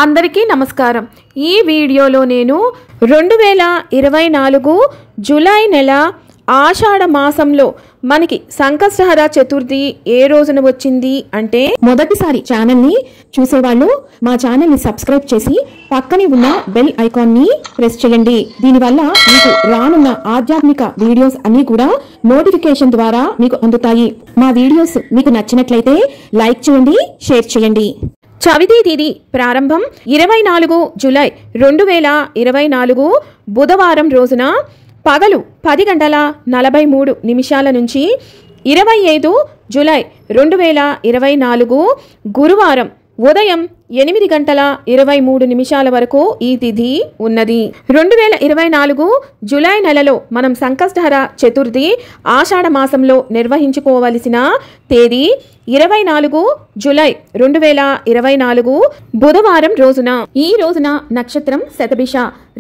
అందరికీ నమస్కారం। ఈ వీడియోలో నేను 2024 జూలై నెల ఆషాఢ మాసంలో మనకి సంకష్టహర చతుర్థి ఏ రోజున వచ్చింది అంటే మొదటిసారి ఛానల్ ని చూసేవాళ్ళు మా ఛానల్ ని సబ్స్క్రైబ్ చేసి పక్కనే ఉన్న బెల్ ఐకాన్ ని ప్రెస్ చేయండి। దీనివల్ల మీకు రానున్న ఆధ్యాత్మిక వీడియోస్ అన్ని కూడా నోటిఫికేషన్ ద్వారా మీకు అందుతాయి। మా వీడియోస్ మీకు నచ్చినట్లయితే లైక్ చేయండి, షేర్ చేయండి। చవితి తిథి ప్రారంభం 24 జూలై 2024 బుధవారం రోజున పగలు 10:43 నుంచి 25 జూలై 2024 గురువారం ఉదయం 8:23 వరకు ఈ తిథి ఉన్నది। 2024 జూలై నెలలో మనం సంకష్టహర చతుర్థి ఆషాఢ మాసంలో నిర్వహించుకోవలసిన తేదీ 24 జూలై 2024 బుధవారం రోజున। ఈ రోజున నక్షత్రం శతభిష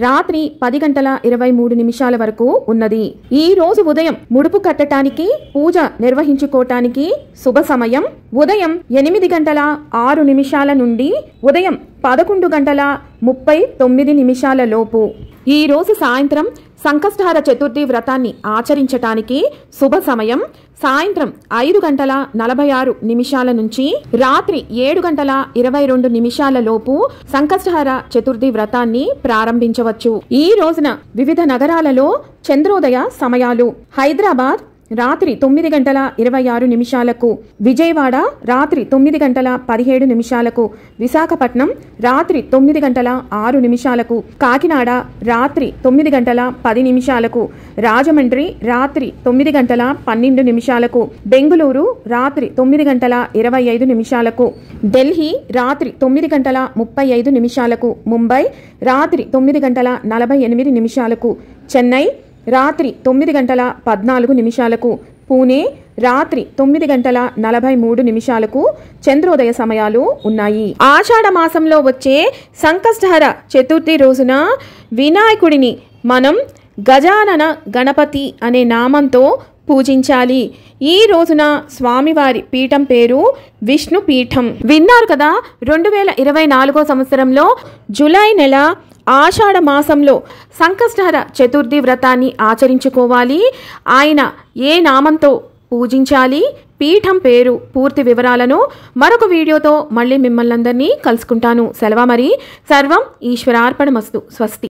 రాత్రి 10:23 వరకు ఉన్నది। ఈ రోజు ఉదయం ముడుపు కట్టడానికి పూజ నిర్వహించుకోవటానికి శుభ సమయం ఉదయం 8:06 నుండి ఉదయం 11:39 లోపు। ఈ రోజు సాయంత్రం సంకష్టహర చతుర్థి వ్రతాన్ని ఆచరించటానికి శుభ సమయం సాయంత్రం 5:46 నుంచి రాత్రి 7:22 లోపు సంకష్టహర చతుర్థి వ్రతాన్ని ప్రారంభించవచ్చు। ఈ రోజున వివిధ నగరాలలో చంద్రోదయ సమయాలు హైదరాబాద్ రాత్రి 9:26 విజయవాడ రాత్రి 9:17 విశాఖపట్నం రాత్రి 9:06 కాకినాడ రాత్రి 9:10 రాజమండ్రి రాత్రి 9:12 బెంగుళూరు రాత్రి 9:25 ఢిల్లీ రాత్రి 9:35 ముంబై రాత్రి 9:48 చెన్నై రాత్రి 9:14 పూణే రాత్రి 9:43 చంద్రోదయ సమయాలు ఉన్నాయి। ఆషాఢ మాసంలో వచ్చే సంకష్టహర చతుర్థి రోజున వినాయకుడిని మనం గజానన గణపతి అనే నామంతో పూజించాలి। ఈ రోజున స్వామివారి పీఠం పేరు విష్ణు పీఠం। విన్నారు కదా, 2024 సంవత్సరంలో జూలై నెల ఆషాఢ మాసంలో సంకష్టహర చతుర్థి వ్రతాన్ని ఆచరించుకోవాలి। ఆయన ఏ నామంతో పూజించాలి, పీఠం పేరు, పూర్తి వివరాలను మరొక వీడియోతో మళ్ళీ మిమ్మల్ని అందరినీ కలుసుకుంటాను। సెలవు మరి। సర్వం ఈశ్వరార్పణమస్తు। స్వస్తి।